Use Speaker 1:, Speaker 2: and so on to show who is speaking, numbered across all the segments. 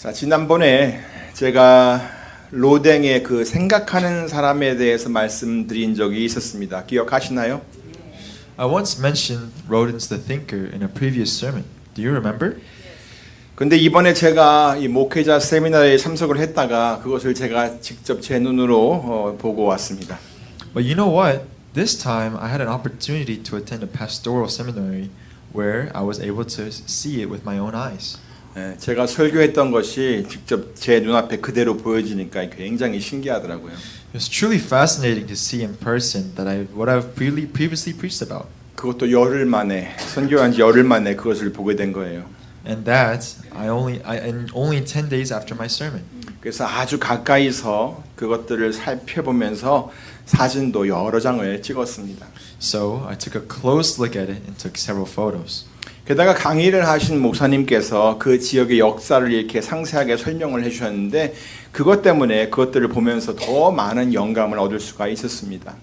Speaker 1: 자, 지난번에 제가 로댕의 그 생각하는 사람에 대해서 말씀드린 적이 있었습니다. 기억하시나요?
Speaker 2: I once mentioned Rodin's The Thinker in a previous sermon. Do you remember?
Speaker 1: 근데 이번에 제가 이 목회자 세미나에 참석을 했다가 그것을 제가 직접 제 눈으로 보고 왔습니다.
Speaker 2: But you know what? This time I had an opportunity to attend a pastoral seminary where I was able to see it with my own eyes.
Speaker 1: 제가 설교했던 것이 직접 제 눈앞에 그대로 보여지니까 굉장히 신기하더라고요.
Speaker 2: It was truly fascinating to see in person what I've previously preached about.
Speaker 1: 그것도 열흘 만에 선교한 지 열흘 만에 그것을 보게 된 거예요.
Speaker 2: And that only 10 days after my sermon.
Speaker 1: 그래서 아주 가까이서 그것들을 살펴보면서 사진도 여러 장을 찍었습니다.
Speaker 2: So I took a close look at it and took several photos.
Speaker 1: 게다가 강의를 하신 목사님께서 그 지역의 역사를 이렇게 상세하게 설명을 해주셨는데 그것 때문에 그것들을 보면서 더 많은 영감을 얻을 수가 있었습니다.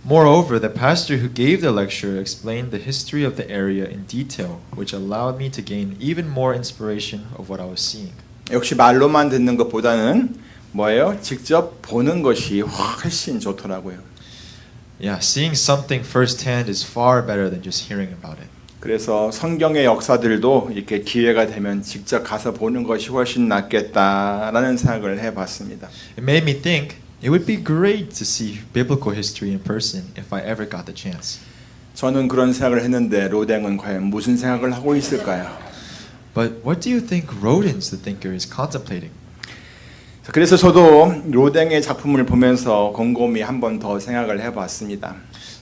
Speaker 2: Moreover, the pastor who gave the lecture explained the history of the area in detail, which allowed me to gain even more inspiration of what I was seeing.
Speaker 1: 역시 말로만 듣는 것보다는 뭐예요? 직접 보는 것이 훨씬 좋더라고요.
Speaker 2: Yeah, seeing something firsthand is far better than just hearing about it.
Speaker 1: 그래서 성경의 역사들도 이렇게 기회가 되면 직접 가서 보는 것이 훨씬 낫겠다라는 생각을 해봤습니다.
Speaker 2: It made me think it would be great to see biblical history in person if I ever got the chance.
Speaker 1: 저는 그런 생각을 했는데 로댕은 과연 무슨 생각을 하고 있을까요?
Speaker 2: But what do you think Rodin's The Thinker is contemplating?
Speaker 1: 그래서 저도 로댕의 작품을 보면서 곰곰이 한 번 더 생각을 해봤습니다.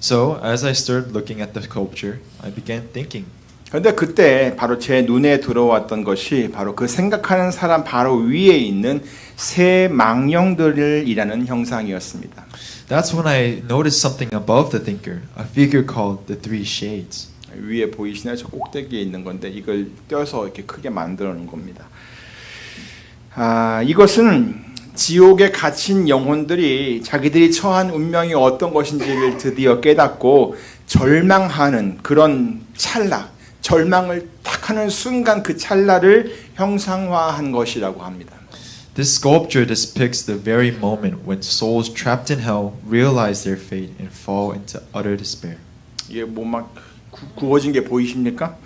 Speaker 2: So, as I started looking at the sculpture, I began thinking.
Speaker 1: 그런데 그때 바로 제 눈에 들어왔던 것이 바로 그 생각하는 사람 바로 위에 있는 새 망령들이라는 형상이었습니다.
Speaker 2: That's when I noticed something above the thinker, a figure called the Three Shades.
Speaker 1: 위에 보이시나요? 저 꼭대기에 있는 건데 이걸 떼어서 이렇게 크게 만들어 놓은 겁니다. 이것은 지옥에 갇힌 영혼들이 자기들이 처한 운명이 어떤 것인지를 드디어 깨닫고 절망하는 그런 찰나, 절망을 딱 하는 순간 그 찰나를 형상화한 것이라고 합니다.
Speaker 2: This sculpture depicts the very moment when souls trapped in hell realize their fate and fall into utter despair.
Speaker 1: 이게 뭐 막 구워진 게 보이십니까?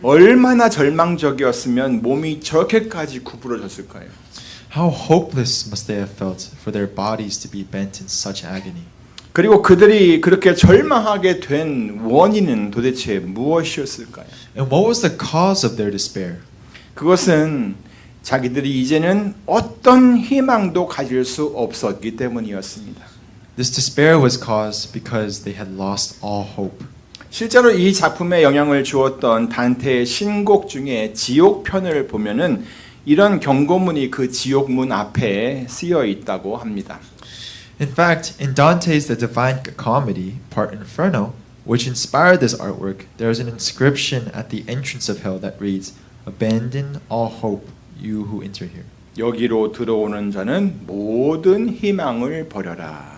Speaker 1: 얼마나 절망적이었으면 몸이 저렇게까지 구부러졌을까요?
Speaker 2: How hopeless must they have felt for their bodies to be bent in such agony.
Speaker 1: 그리고 그들이 그렇게 절망하게 된 원인은 도대체 무엇이었을까요?
Speaker 2: And what was the cause of their despair?
Speaker 1: 그것은 자기들이 이제는 어떤 희망도 가질 수 없었기 때문이었습니다.
Speaker 2: This despair was caused because they had lost all hope.
Speaker 1: 실제로 이 작품에 영향을 주었던 단테의 신곡 중에 지옥편을 보면은 이런 경고문이 그 지옥문 앞에 쓰여 있다고 합니다.
Speaker 2: In fact, in Dante's The Divine Comedy, part Inferno, which inspired this artwork, there is an inscription at the entrance of hell that reads, "Abandon all hope, you who enter here."
Speaker 1: 여기로 들어오는 자는 모든 희망을 버려라.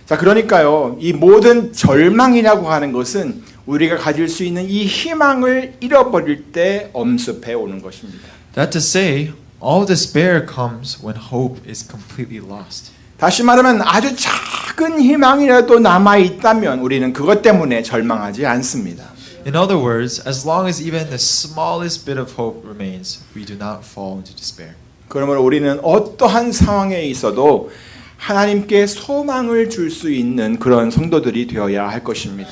Speaker 1: 자, 그러니까요, 이 모든 절망이라고 하는 것은 우리가 가질 수 있는 이 희망을 잃어버릴 때 엄습해 오는 것입니다.
Speaker 2: That to say, all despair comes when hope is completely lost.
Speaker 1: 다시 말하면 아주 작은 희망이라도 남아 있다면 우리는 그것 때문에 절망하지 않습니다.
Speaker 2: In other words, as long as even the smallest bit of hope remains, we do not fall into despair.
Speaker 1: 그러므로 우리는 어떠한 상황에 있어도 하나님께 소망을 줄 수 있는 그런 성도들이 되어야 할 것입니다.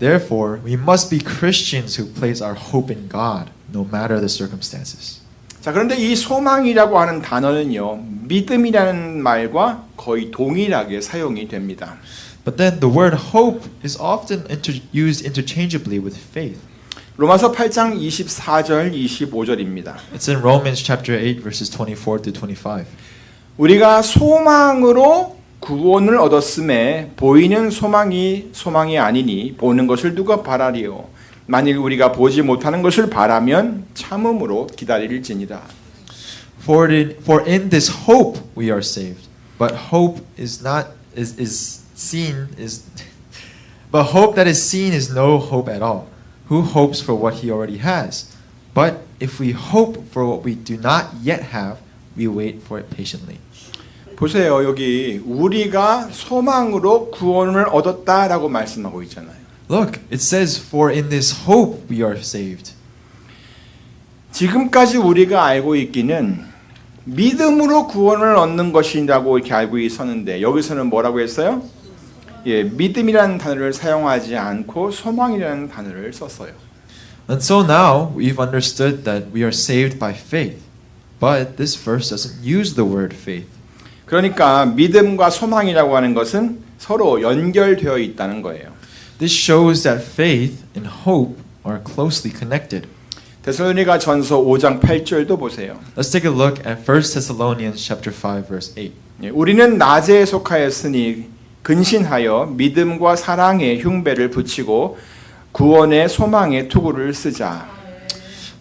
Speaker 2: Therefore, we must be Christians who place our hope in God, no matter the circumstances.
Speaker 1: 자, 그런데 이 소망이라고 하는 단어는요, 믿음이라는 말과 거의 동일하게 사용이 됩니다.
Speaker 2: But then the word hope is often used interchangeably with faith.
Speaker 1: 로마서 8장 24절 25절입니다.
Speaker 2: It's in Romans chapter 8 verses 24 to 25.
Speaker 1: 우리가 소망으로 구원을 얻었음에 보이는 소망이 아니니 보는 것을 누가 바라리요? 만일 우리가 보지 못하는 것을 바라면 참음으로 기다릴지니라.
Speaker 2: For in this hope we are saved. But hope that is seen is no hope at all. Who hopes for what he already has? But if we hope for what we do not yet have, we wait for it patiently.
Speaker 1: 보세요. 여기 우리가 소망으로 구원을 얻었다라고 말씀하고 있잖아요.
Speaker 2: Look, it says, for in this hope we are saved.
Speaker 1: 지금까지 우리가 알고 있기는 믿음으로 구원을 얻는 것이라고 이렇게 알고 있었는데 여기서는 뭐라고 했어요? 예, 믿음이라는 단어를 사용하지 않고 소망이라는 단어를 썼어요.
Speaker 2: Until now, we've understood that we are saved by faith. But this verse doesn't use the word faith.
Speaker 1: 그러니까 믿음과 소망이라고 하는 것은 서로 연결되어 있다는 거예요.
Speaker 2: This shows that faith and hope are closely connected.
Speaker 1: 데살로니가 전서 5장 8절도 보세요.
Speaker 2: Let's take a look at 1 Thessalonians chapter 5 verse 8.
Speaker 1: 예, 우리는 낮에 속하였으니 근신하여 믿음과 사랑의 흉배를 붙이고 구원의 소망의 투구를 쓰자.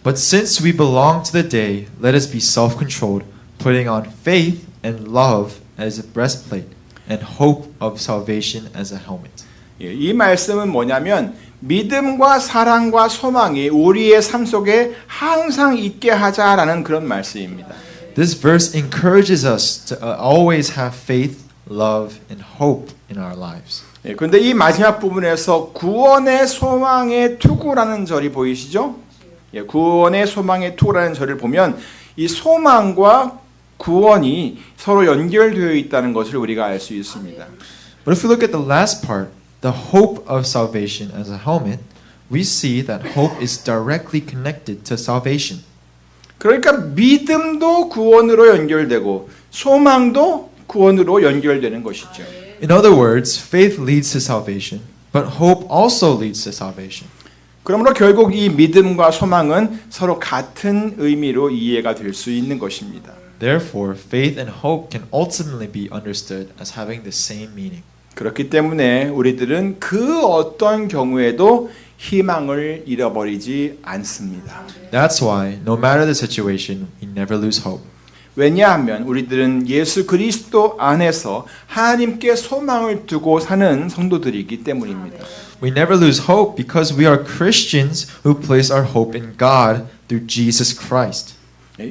Speaker 2: But since we belong to the day, let us be self-controlled, putting on faith and love as a breastplate, and hope of salvation as a helmet.
Speaker 1: 예, 이 말씀은 뭐냐면 믿음과 사랑과 소망이 우리의 삶 속에 항상 있게 하자라는 그런 말씀입니다.
Speaker 2: This verse encourages us to always have faith, love, and hope in our lives.
Speaker 1: 예, 그런데 이 마지막 부분에서 구원의 소망의 투구라는 절이 보이시죠? 예, 구원의 소망의 투구라는 절을 보면 이 소망과 구원이 서로 연결되어 있다는 것을 우리가 알 수 있습니다.
Speaker 2: But if we look at the last part, the hope of salvation as a helmet, we see that hope is directly connected to salvation.
Speaker 1: 그러니까 믿음도 구원으로 연결되고 소망도 구원으로 연결되는 것이죠.
Speaker 2: In other words, faith leads to salvation, but hope also leads to salvation.
Speaker 1: 그러므로 결국 이 믿음과 소망은 서로 같은 의미로 이해가 될 수 있는 것입니다.
Speaker 2: Therefore, faith and hope can ultimately be understood as having the same meaning.
Speaker 1: 그렇기 때문에 우리들은 그 어떤 경우에도 희망을 잃어버리지 않습니다.
Speaker 2: That's why, no matter the situation, we never lose hope.
Speaker 1: 왜냐하면 우리들은 예수 그리스도 안에서 하나님께 소망을 두고 사는 성도들이기 때문입니다.
Speaker 2: We never lose hope because we are Christians who place our hope in God through Jesus Christ.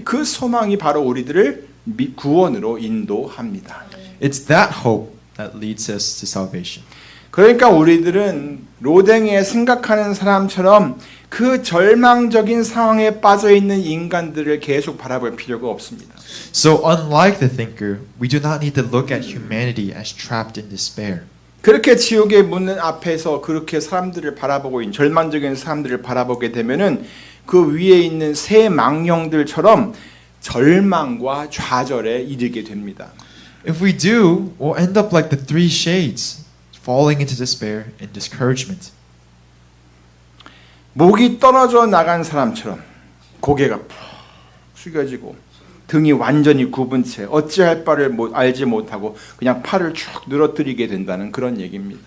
Speaker 1: 그 소망이 바로 우리들을 구원으로 인도합니다.
Speaker 2: It's that hope that leads us to salvation.
Speaker 1: 그러니까 우리들은 로댕에 생각하는 사람처럼 그 절망적인 상황에 빠져 있는 인간들을 계속 바라볼 필요가 없습니다.
Speaker 2: So unlike the thinker, we do not need to look at humanity as trapped in despair.
Speaker 1: 그렇게 지옥의 문 앞에서 그렇게 사람들을 바라보고 있는 절망적인 사람들을 바라보게 되면은 그 위에 있는 새 망령들처럼 절망과 좌절에 이르게 됩니다.
Speaker 2: If we do, we'll end up like the three shades, falling into despair and discouragement.
Speaker 1: 목이 떨어져 나간 사람처럼 고개가 푹 숙여지고 등이 완전히 굽은 채 어찌할 바를 알지 못하고 그냥 팔을 쭉 늘어뜨리게 된다는 그런 얘기입니다.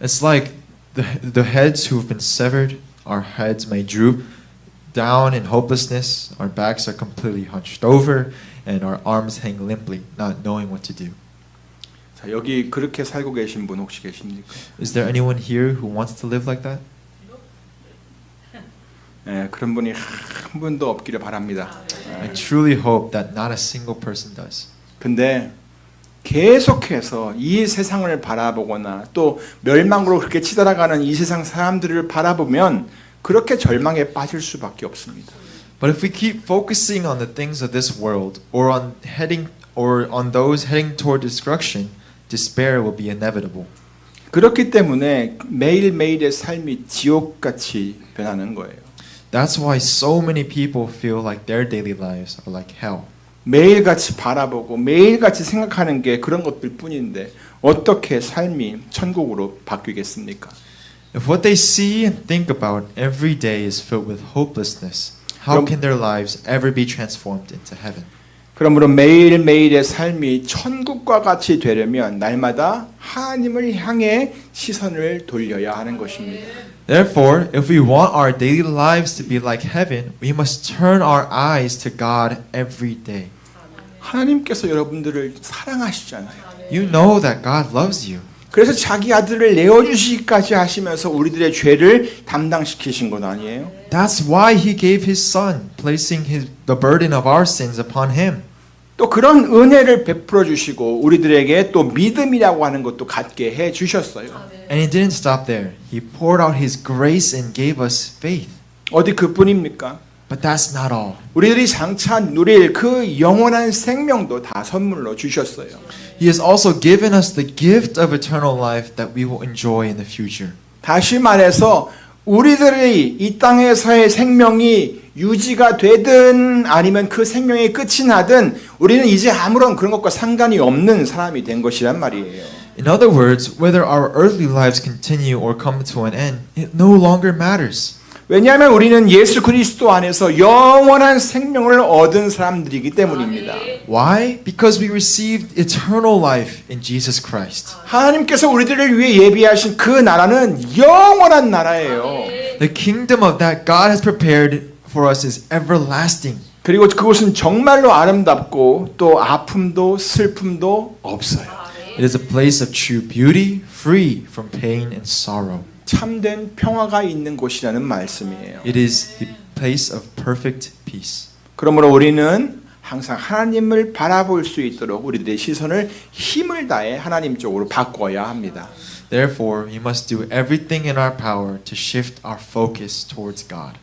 Speaker 2: It's like the heads who have been severed, our heads may droop down in hopelessness, our backs are completely hunched over, and our arms hang limply, not knowing what to do.
Speaker 1: 자, 여기 그렇게 살고 계신 분 혹시 계십니까?
Speaker 2: Is there anyone here who wants to live like that?
Speaker 1: 예, 그런 분이 한 분도 없기를 바랍니다.
Speaker 2: I truly hope that not a single person does.
Speaker 1: 근데 계속해서 이 세상을 바라보거나 또 멸망으로 그렇게 치달아가는 이 세상 사람들을 바라보면 그렇게 절망에 빠질 수밖에 없습니다.
Speaker 2: But if we keep focusing on the things of this world or on those heading toward destruction, despair will be inevitable.
Speaker 1: 그렇기 때문에 매일매일의 삶이 지옥같이 변하는 거예요.
Speaker 2: That's why so many people feel like their daily lives are like hell.
Speaker 1: 매일같이 바라보고 매일같이 생각하는 게 그런 것들 뿐인데 어떻게 삶이 천국으로 바뀌겠습니까?
Speaker 2: If what they see and think about every day is filled with hopelessness, how can their lives ever be transformed into heaven?
Speaker 1: 그러므로 매일매일의 삶이 천국과 같이 되려면 날마다 하나님을 향해 시선을 돌려야 하는 것입니다.
Speaker 2: Therefore, if we want our daily lives to be like heaven, we must turn our eyes to God every day.
Speaker 1: 하나님께서 여러분들을 사랑하시잖아요.
Speaker 2: You know that God loves you.
Speaker 1: 그래서 자기 아들을 내어주시기까지 하시면서 우리들의 죄를 담당시키신 것 아니에요?
Speaker 2: That's why he gave his son, placing the burden of our sins upon him.
Speaker 1: 또 그런 은혜를 베풀어 주시고 우리들에게 또 믿음이라고 하는 것도 갖게 해 주셨어요.
Speaker 2: And he didn't stop there. He poured out his grace and gave us faith.
Speaker 1: 어디 그뿐입니까?
Speaker 2: But that's not all.
Speaker 1: 우리들이 장차 누릴 그 영원한 생명도 다 선물로 주셨어요.
Speaker 2: He has also given us the gift of eternal life that we will enjoy in the future.
Speaker 1: 다시 말해서 우리들이 이 땅에서의 생명이 유지가 되든 아니면 그 생명의 끝이 나든 우리는 이제 아무런 그런 것과 상관이 없는 사람이 된 것이란 말이에요.
Speaker 2: In other words, whether our earthly lives continue or come to an end, it no longer matters.
Speaker 1: 왜냐하면 우리는 예수 그리스도 안에서 영원한 생명을 얻은 사람들이기 때문입니다.
Speaker 2: Why? Because we received eternal life in Jesus Christ.
Speaker 1: 하나님께서 우리들을 위해 예비하신 그 나라는 영원한 나라예요.
Speaker 2: The kingdom of that God has prepared for us is everlasting.
Speaker 1: 그리고 그곳은 정말로 아름답고 또 아픔도 슬픔도 없어요.
Speaker 2: It is a place of true beauty, free from pain and sorrow.
Speaker 1: 참된 평화가 있는 곳이라는 말씀이에요.
Speaker 2: It is the place of perfect peace.
Speaker 1: 그러므로 우리는 항상 하나님을 바라볼 수 있도록 우리들의 시선을 힘을 다해 하나님 쪽으로 바꿔야 합니다.
Speaker 2: Therefore, we must do everything in our power to shift our focus towards God.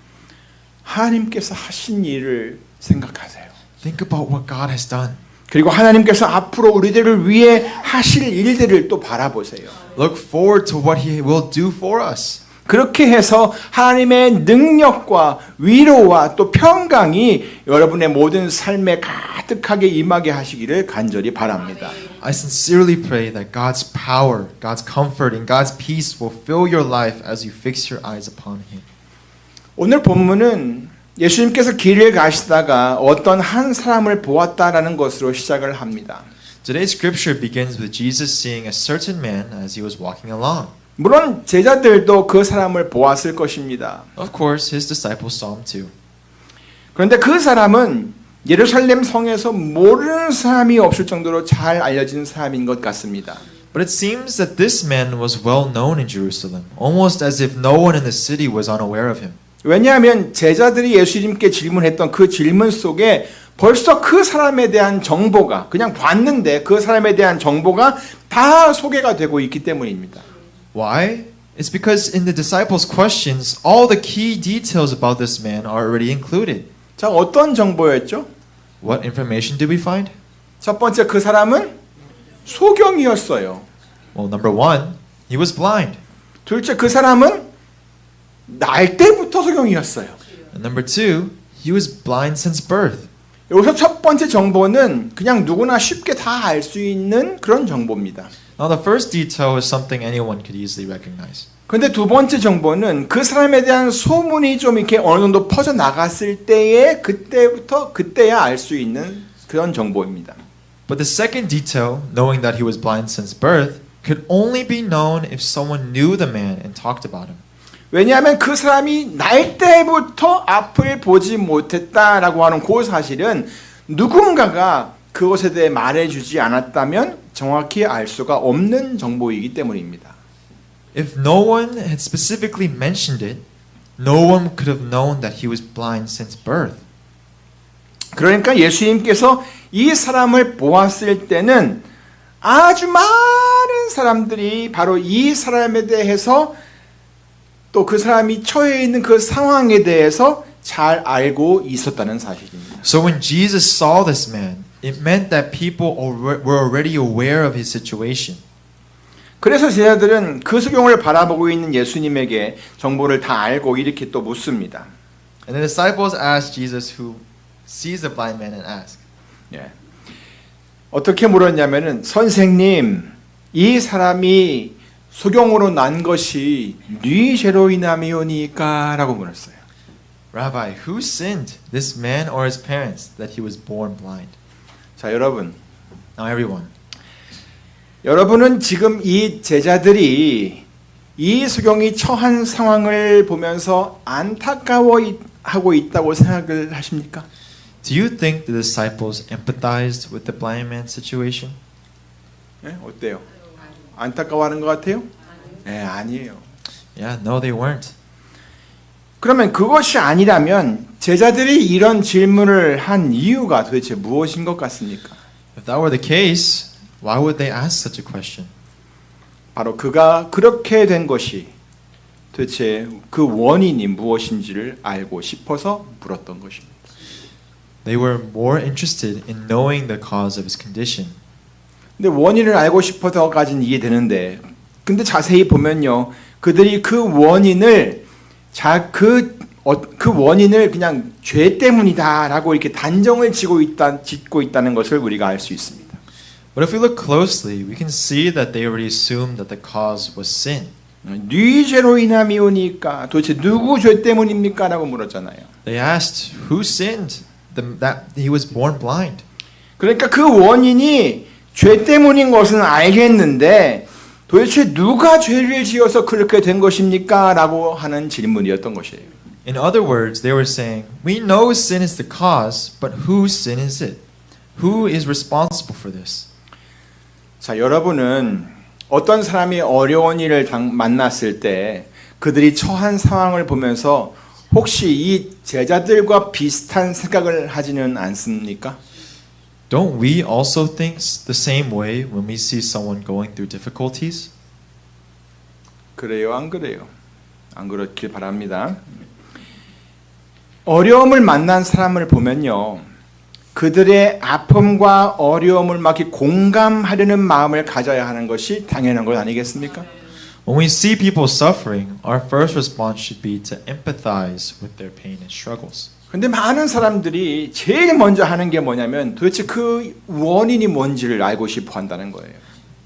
Speaker 1: 하나님께서 하신 일을 생각하세요.
Speaker 2: Think about what God has done.
Speaker 1: 그리고 하나님께서 앞으로 우리들을 위해 하실 일들을 또 바라보세요.
Speaker 2: Look forward to what He will do for us.
Speaker 1: 그렇게 해서 하나님의 능력과 위로와 또 평강이 여러분의 모든 삶에 가득하게 임하게 하시기를 간절히 바랍니다.
Speaker 2: I sincerely pray that God's power, God's comfort, and God's peace will fill your life as you fix your eyes upon Him.
Speaker 1: 오늘 본문은 예수님께서 길을 가시다가 어떤 한 사람을 보았다라는 것으로 시작을 합니다.
Speaker 2: Today's scripture begins with Jesus seeing a certain man as he was walking along.
Speaker 1: 물론 제자들도 그 사람을 보았을 것입니다.
Speaker 2: Of course, his disciples saw him too.
Speaker 1: 그런데 그 사람은 예루살렘 성에서 모르는 사람이 없을 정도로 잘 알려진 사람인 것 같습니다.
Speaker 2: But it seems that this man was well known in Jerusalem, almost as if no one in the city was unaware of him.
Speaker 1: 왜냐하면 제자들이 예수님께 질문했던 그 질문 속에 벌써 그 사람에 대한 정보가 그냥 봤는데 그 사람에 대한 정보가 다 소개가 되고 있기 때문입니다.
Speaker 2: Why? It's because in the disciples' questions, all the key details about this man are already included.
Speaker 1: 자, 어떤 정보였죠?
Speaker 2: What information did we find?
Speaker 1: 첫 번째 그 사람은 소경이었어요.
Speaker 2: Well, number one, he was blind.
Speaker 1: 둘째 그 사람은 날 때부터 소경이었어요.
Speaker 2: And number two, he was blind since birth.
Speaker 1: 여기서 첫 번째 정보는 그냥 누구나 쉽게 다 알 수 있는 그런 정보입니다.
Speaker 2: Now, the first detail is something anyone could easily recognize.
Speaker 1: 그런데 두 번째 정보는 그 사람에 대한 소문이 좀 이렇게 어느 정도 퍼져 나갔을 때에 그때야 알 수 있는 그런 정보입니다.
Speaker 2: But the second detail, knowing that he was blind since birth, could only be known if someone knew the man and talked about him.
Speaker 1: 왜냐하면 그 사람이 날 때부터 앞을 보지 못했다라고 하는 그 사실은 누군가가 그것에 대해 말해주지 않았다면 정확히 알 수가 없는 정보이기 때문입니다.
Speaker 2: If no one had specifically mentioned it, no one could have known that he was blind since birth.
Speaker 1: 그러니까 예수님께서 이 사람을 보았을 때는 아주 많은 사람들이 바로 이 사람에 대해서 또 그 사람이 처해 있는 그 상황에 대해서 잘 알고 있었다는 사실입니다.
Speaker 2: So when Jesus saw this man, it meant that people were already aware of his situation.
Speaker 1: 그래서 제자들은 그 소경을 바라보고 있는 예수님에게 정보를 다 알고 이렇게 또 묻습니다.
Speaker 2: And the disciples asked Jesus, who sees the blind man, and ask,
Speaker 1: 예. 어떻게 물었냐면은 선생님, 이 사람이 소경으로 난 것이 네 죄로 인함이오니까라고 물었어요.
Speaker 2: Rabbi, who sinned, this man or his parents, that he was born blind?
Speaker 1: 자, 여러분.
Speaker 2: Now everyone,
Speaker 1: 여러분은 지금 이 제자들이 이 소경이 처한 상황을 보면서 안타까워하고 있다고 생각을 하십니까?
Speaker 2: do you think the disciples empathized with the blind man's situation?
Speaker 1: 예? 어때요? 안타까워하는 것 같아요? 네, 아니에요.
Speaker 2: Yeah, no, they weren't.
Speaker 1: 그러면 그것이 아니라면 제자들이 이런 질문을 한 이유가 도대체 무엇인 것 같습니까?
Speaker 2: If that were the case, why would they ask such a question?
Speaker 1: 바로 그가 그렇게 된 것이 도대체 그 원인이 무엇인지를 알고 싶어서 물었던 것입니다.
Speaker 2: They were more interested in knowing the cause of his condition.
Speaker 1: 근데 원인을 알고 싶어서까지는 이해되는데, 근데 자세히 보면요, 그들이 그 원인을 그 원인을 그냥 죄 때문이다라고 이렇게 단정을 짓고 있다는 것을 우리가 알 수 있습니다.
Speaker 2: But if we look closely, we can see that they already assumed that the cause was sin.
Speaker 1: 네 죄로 인함이 오니까 도대체 누구 죄 때문입니까? 라고 물었잖아요.
Speaker 2: They asked, who sinned that he was born blind?
Speaker 1: 그러니까 그 원인이 죄 때문인 것은 알겠는데 도대체 누가 죄를 지어서 그렇게 된 것입니까? 라고 하는 질문이었던 것이에요.
Speaker 2: In other words, they were saying, we know sin is the cause, but whose sin is it? Who is responsible for this?
Speaker 1: 자, 여러분은 어떤 사람이 어려운 일을 만났을 때 그들이 처한 상황을 보면서 혹시 이 제자들과 비슷한 생각을 하지는 않습니까?
Speaker 2: Don't we also think the same way when we see someone going through difficulties?
Speaker 1: 그래요, 안 그래요? 안 그렇길 바랍니다. 어려움을 만난 사람을 보면요, 그들의 아픔과 어려움을 막 공감하려는 마음을 가져야 하는 것이 당연한 것 아니겠습니까?
Speaker 2: When we see people suffering, our first response should be to empathize with their pain and struggles.
Speaker 1: 근데 많은 사람들이 제일 먼저 하는 게 뭐냐면 도대체 그 원인이 뭔지를 알고 싶어 한다는 거예요.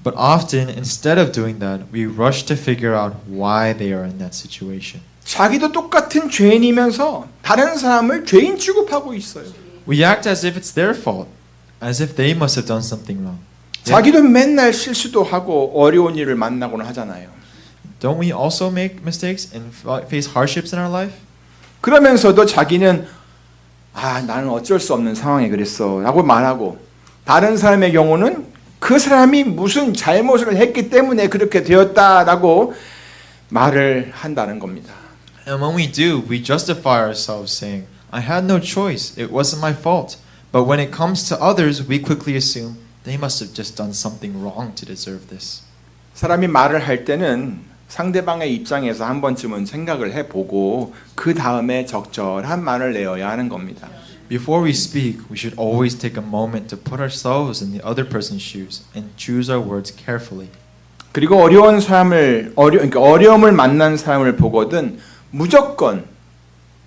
Speaker 2: But often, instead of doing that, we rush to figure out why they are in that situation.
Speaker 1: 자기도 똑같은 죄인이면서 다른 사람을 죄인 취급하고 있어요.
Speaker 2: We act as if it's their fault, as if they must have done something wrong.
Speaker 1: 자기도 맨날 실수도 하고 어려운 일을 만나고는 하잖아요.
Speaker 2: Don't we also make mistakes and face hardships in our life?
Speaker 1: 그러면서도 자기는 나는 어쩔 수 없는 상황에 그랬어 라고 말하고, 다른 사람의 경우는 그 사람이 무슨 잘못을 했기 때문에 그렇게 되었다라고 말을 한다는 겁니다.
Speaker 2: And when we do, we justify ourselves saying, I had no choice, it wasn't my fault. But when it comes to others, we quickly assume they must have just done something wrong to deserve this.
Speaker 1: 사람이 말을 할 때는 상대방의 입장에서 한 번쯤은 생각을 해보고 그 다음에 적절한 말을 내어야 하는 겁니다.
Speaker 2: Before we speak, we should always take a moment to put ourselves in the other person's shoes and choose our words carefully.
Speaker 1: 그리고 어려움을 만난 사람을 보거든 무조건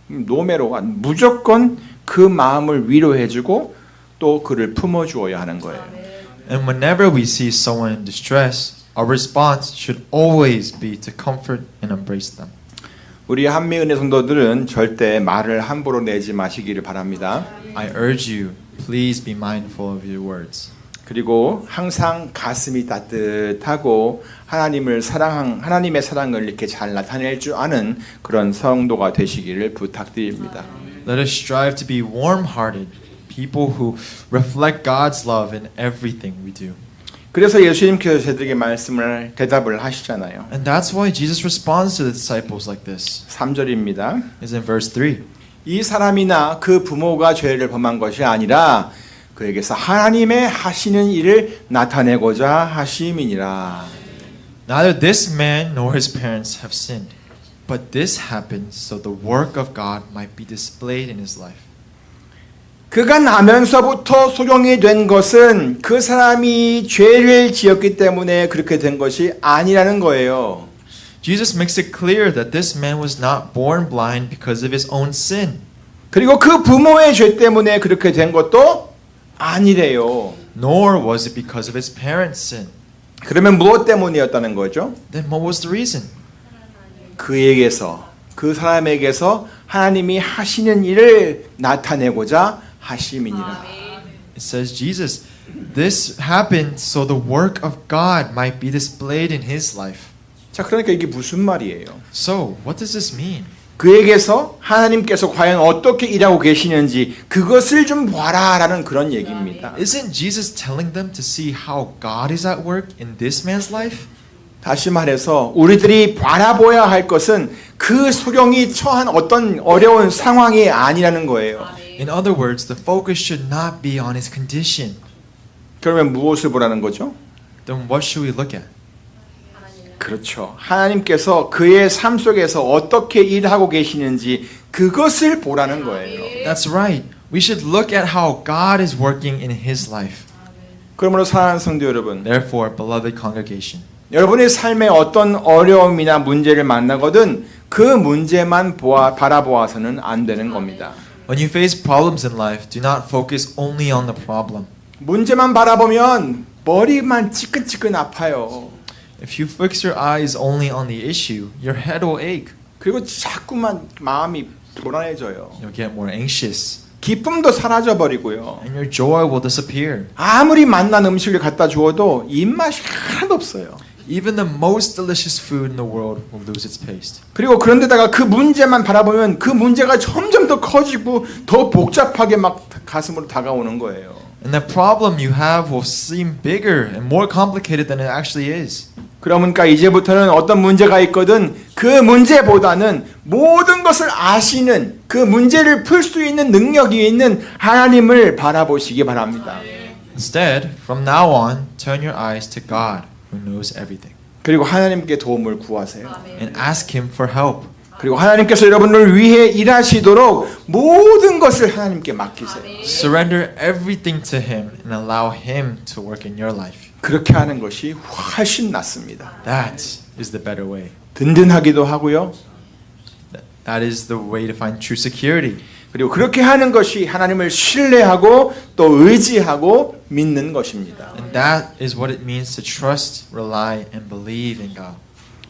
Speaker 1: 무조건 그 마음을 위로해주고 또 그를 품어주어야 하는 거예요.
Speaker 2: And whenever we see someone in distress, our response should always be to comfort and embrace them.
Speaker 1: 우리 한미은혜 성도들은 절대 말을 함부로 내지 마시기를 바랍니다.
Speaker 2: I urge you, please be mindful of your words.
Speaker 1: 그리고 항상 가슴이 따뜻하고 하나님의 사랑을 이렇게 잘 나타낼 줄 아는 그런 성도가 되시기를 부탁드립니다.
Speaker 2: Let us strive to be warm-hearted, people who reflect God's love in everything we do.
Speaker 1: 그래서 예수님께서 저들에게 대답을 하시잖아요.
Speaker 2: And that's why Jesus responds to the disciples like this.
Speaker 1: 3절입니다.
Speaker 2: Is in verse 3.
Speaker 1: 이 사람이나 그 부모가 죄를 범한 것이 아니라 그에게서 하나님의 하시는 일을 나타내고자 하심이니라.
Speaker 2: Neither this man nor his parents have sinned, but this happened so the work of God might be displayed in his life.
Speaker 1: 그가 나면서부터 소경이 된 것은 그 사람이 죄를 지었기 때문에 그렇게 된 것이 아니라는 거예요.
Speaker 2: Jesus makes it clear that this man was not born blind because of his own sin.
Speaker 1: 그리고 그 부모의 죄 때문에 그렇게 된 것도 아니래요.
Speaker 2: Nor was it because of his parents' sin.
Speaker 1: 그러면 무엇 때문이었다는 거죠?
Speaker 2: Then what was the reason?
Speaker 1: 그 사람에게서 하나님이 하시는 일을 나타내고자 하심이니라.
Speaker 2: It says Jesus, this happened so the work of God might be displayed in his life.
Speaker 1: 자, 그러니까 이게 무슨 말이에요?
Speaker 2: So, what does this mean?
Speaker 1: 그에게서 하나님께서 과연 어떻게 일하고 계시는지 그것을 좀 봐라라는 그런 얘기입니다.
Speaker 2: Isn't Jesus telling them to see how God is at work in this man's life?
Speaker 1: 다시 말해서 우리들이 바라보아야 할 것은 그 소경이 처한 어떤 어려운 상황이 아니라는 거예요.
Speaker 2: In other words, the focus should not be on his condition.
Speaker 1: 그러면 무엇을 보라는 거죠?
Speaker 2: Then what should we look at?
Speaker 1: 그렇죠. 하나님께서 그의 삶 속에서 어떻게 일하고 계시는지 그것을 보라는 거예요.
Speaker 2: That's right. We should look at how God is working in his life.
Speaker 1: 그러므로 사랑하는 성도 여러분,
Speaker 2: Therefore, beloved congregation,
Speaker 1: 여러분의 삶에 어떤 어려움이나 문제를 만나거든 그 문제만 바라보아서는 안 되는 겁니다.
Speaker 2: when you face problems in life, do not focus only on the problem.
Speaker 1: 문제만 바라보면 머리만 찌끈찌끈 아파요.
Speaker 2: If you fix your eyes only on the issue, your head will ache.
Speaker 1: 그리고 자꾸만 마음이 불안해져요.
Speaker 2: You'll get more anxious,
Speaker 1: 기쁨도 사라져 버리고요.
Speaker 2: and your joy will disappear.
Speaker 1: 아무리 맛난 음식을 갖다 주어도 입맛이 하나도 없어요.
Speaker 2: Even the most delicious food in the world will lose its taste.
Speaker 1: 그리고 그런데다가 그 문제만 바라보면 그 문제가 점점 더 커지고 더 복잡하게 막 가슴으로 다가오는 거예요.
Speaker 2: And the problem you have will seem bigger and more complicated than it actually is.
Speaker 1: 그러니까 이제부터는 어떤 문제가 있거든 그 문제보다는 모든 것을 아시는 그 문제를 풀 수 있는 능력이 있는 하나님을 바라보시기 바랍니다.
Speaker 2: Instead, from now on, turn your eyes to God, who knows everything,
Speaker 1: 그리고 하나님께 도움을 구하세요.
Speaker 2: and ask Him for help.
Speaker 1: 그리고 하나님께서 여러분을 위해 일하시도록 모든 것을 하나님께 맡기세요.
Speaker 2: Surrender everything to Him and allow Him to work in your life.
Speaker 1: 그렇게 하는 것이 훨씬 낫습니다.
Speaker 2: That is the better way.
Speaker 1: 든든하기도 하고요.
Speaker 2: That is the way to find true security.
Speaker 1: 그리고 그렇게 하는 것이 하나님을 신뢰하고 또 의지하고 믿는 것입니다.
Speaker 2: And that is what it means to trust, rely, and believe in God.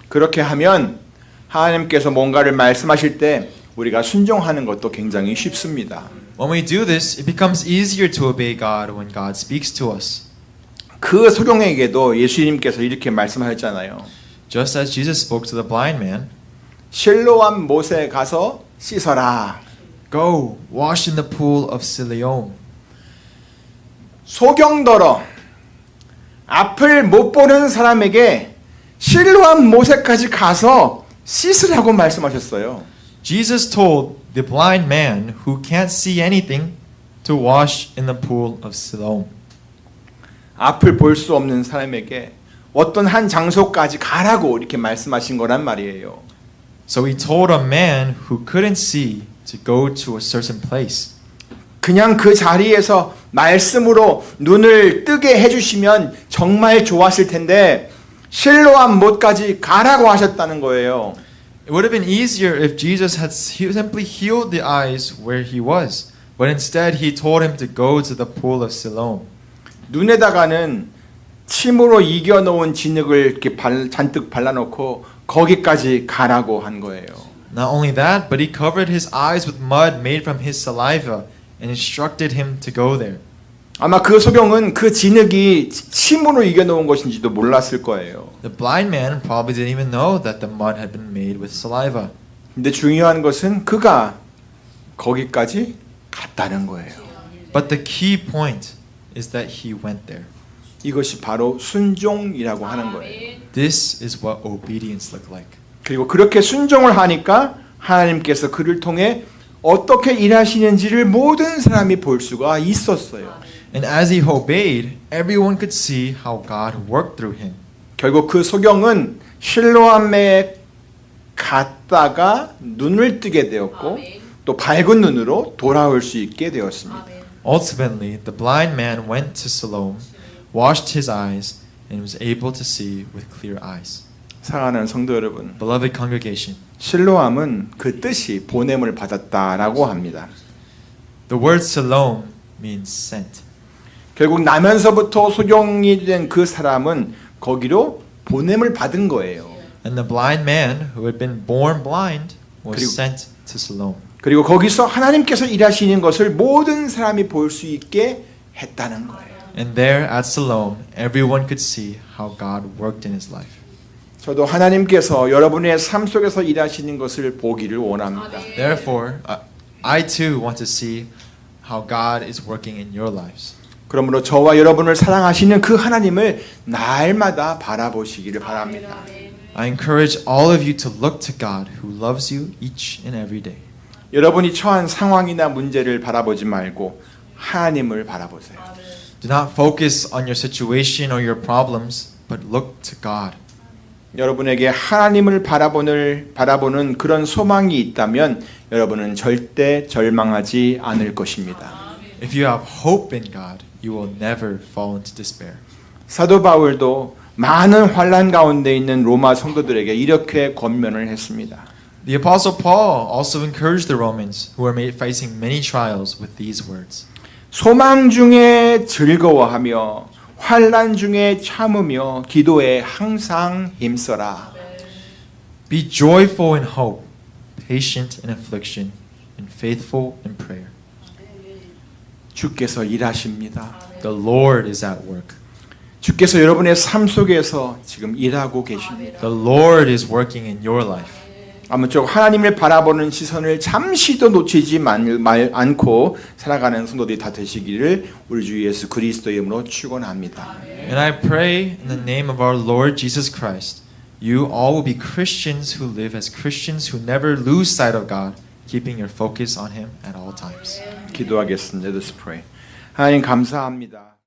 Speaker 1: 그렇게 하면 하나님께서 뭔가를 말씀하실 때 우리가 순종하는 것도 굉장히 쉽습니다.
Speaker 2: When we do this, it becomes easier to obey God when God speaks to us.
Speaker 1: 그 소경에게도 예수님께서 이렇게 말씀하셨잖아요.
Speaker 2: Just as Jesus spoke to the blind man,
Speaker 1: 실로암 못에 가서 씻어라.
Speaker 2: go, wash in the pool of Siloam.
Speaker 1: 소경더러 앞을 못 보는 사람에게 실로암 못에까지 가서 씻으라고 말씀하셨어요.
Speaker 2: Jesus told the blind man who can't see anything to wash in the pool of Siloam.
Speaker 1: 앞을 볼 수 없는 사람에게 어떤 한 장소까지 가라고 이렇게 말씀하신 거란 말이에요.
Speaker 2: So he told a man who couldn't see to go to a certain place.
Speaker 1: 그냥 그 자리에서 말씀으로 눈을 뜨게 해주시면 정말 좋았을 텐데 실로암 못까지 가라고 하셨다는 거예요.
Speaker 2: It would have been easier if Jesus had simply healed the eyes where he was, but instead he told him to go to the pool of Siloam.
Speaker 1: 눈에다가는 침으로 이겨놓은 진흙을 이렇게 잔뜩 발라놓고 거기까지 가라고 한 거예요.
Speaker 2: Not only that, but he covered his eyes with mud made from his saliva and instructed him to go there.
Speaker 1: 아마 그 소경은 그 진흙이 침으로 이겨놓은 것인지도 몰랐을 거예요.
Speaker 2: The blind man probably didn't even know that the mud had been made with saliva.
Speaker 1: 근데 중요한 것은 그가 거기까지 갔다는 거예요.
Speaker 2: But the key point is that he went there.
Speaker 1: 이것이 바로 순종이라고 하는 거예요.
Speaker 2: This is what obedience looked like.
Speaker 1: 그리고 그렇게 순종을 하니까 하나님께서 그를 통해 어떻게 일하시는지를 모든 사람이 볼 수가 있었어요.
Speaker 2: And as he obeyed, everyone could see how God worked through him.
Speaker 1: 결국 그 소경은 실로암에 갔다가 눈을 뜨게 되었고 또 밝은 눈으로 돌아올 수 있게 되었습니다.
Speaker 2: Ultimately, the blind man went to Siloam, washed his eyes, and was able to see with clear eyes.
Speaker 1: 사랑하는 성도 여러분,
Speaker 2: Beloved congregation,
Speaker 1: 실로암은 그 뜻이 보냄을 받았다라고 합니다.
Speaker 2: the word Siloam means sent.
Speaker 1: 결국 나면서부터 소경이 된 그 사람은 거기로 보냄을 받은 거예요.
Speaker 2: And the blind man who had been born blind was
Speaker 1: 그리고-
Speaker 2: sent to Siloam.
Speaker 1: 그리고 거기서 하나님께서 일하시는 것을 모든 사람이 볼 수 있게 했다는 거예요.
Speaker 2: And there at Siloam, everyone could see how God worked in his life.
Speaker 1: 저도 하나님께서 여러분의 삶 속에서 일하시는 것을 보기를 원합니다.
Speaker 2: Therefore, I too want to see how God is working in your lives.
Speaker 1: 그러므로 저와 여러분을 사랑하시는 그 하나님을 날마다 바라보시기를 바랍니다.
Speaker 2: I encourage all of you to look to God who loves you each and every day.
Speaker 1: 여러분이 처한 상황이나 문제를 바라보지 말고 하나님을 바라보세요.
Speaker 2: Do not focus on your situation or your problems, but look to God.
Speaker 1: 여러분에게 하나님을 바라보는 그런 소망이 있다면 여러분은 절대 절망하지 않을 것입니다.
Speaker 2: If you have hope in God, you will never fall into despair.
Speaker 1: 사도 바울도 많은 환난 가운데 있는 로마 성도들에게 이렇게 권면을 했습니다.
Speaker 2: The Apostle Paul also encouraged the Romans who were facing many trials with these words.
Speaker 1: 소망 중에 즐거워하며 환난 중에 참으며 기도에 항상 힘써라.
Speaker 2: Be joyful in hope, patient in affliction, and faithful in prayer.
Speaker 1: 주께서 일하십니다.
Speaker 2: The Lord is at work.
Speaker 1: 주께서 여러분의 삶 속에서 지금 일하고 계십니다.
Speaker 2: The Lord is working in your life.
Speaker 1: 아무쪼록 하나님을 바라보는 시선을 잠시도 놓치지 않고 살아가는 성도들이 다 되시기를 우리 주 예수 그리스도의 이름으로 축원합니다.
Speaker 2: And I pray in the name of our Lord Jesus Christ, you all will be Christians who live as Christians who never lose sight of God, keeping your focus on Him at all times.
Speaker 1: 기도하겠습니다. Let us pray. 하나님 감사합니다.